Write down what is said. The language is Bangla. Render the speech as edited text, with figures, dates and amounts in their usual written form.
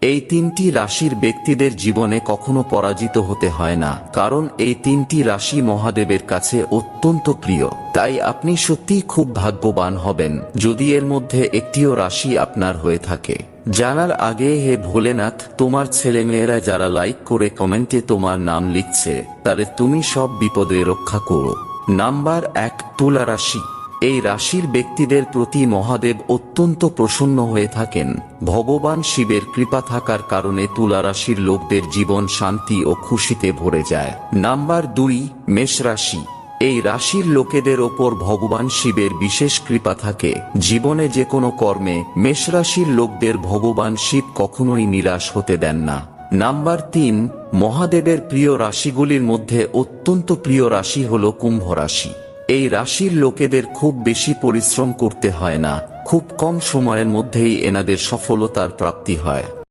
এই তিনটি রাশির ব্যক্তিদের জীবনে কখনো পরাজিত হতে হয় না, কারণ এই তিনটি রাশি মহাদেবের কাছে অত্যন্ত প্রিয়। তাই আপনি সত্যিই খুব ভাগ্যবান হবেন যদি এর মধ্যে একটিও রাশি আপনার হয়ে থাকে। জানার আগে হে ভোলেনাথ, তোমার ছেলেমেয়েরা যারা লাইক করে কমেন্টে তোমার নাম লিখছে তাদের তুমি সব বিপদে রক্ষা করো। নাম্বার 1, তুলা রাশি। এই রাশির ব্যক্তিদের প্রতি মহাদেব অত্যন্ত প্রসন্ন হয়ে থাকেন। ভগবান শিবের কৃপা থাকার কারণে তুলা রাশির লোকদের জীবন শান্তি ও খুশিতে ভরে যায়। নাম্বার 2, মেষ রাশি। এই রাশির লোকেদের ওপর ভগবান শিবের বিশেষ কৃপা থাকে। জীবনে যে কোনো কর্মে মেষ রাশির লোকদের ভগবান শিব কখনোই নিরাশ হতে দেন না। নাম্বার 3, মহাদেবের প্রিয় রাশিগুলির মধ্যে অত্যন্ত প্রিয় রাশি হল কুম্ভ রাশি। এই রাশির লোকেদের খুব বেশি পরিশ্রম করতে হয় না, খুব কম সময়ের মধ্যেই এনাদের সফলতার প্রাপ্তি হয়।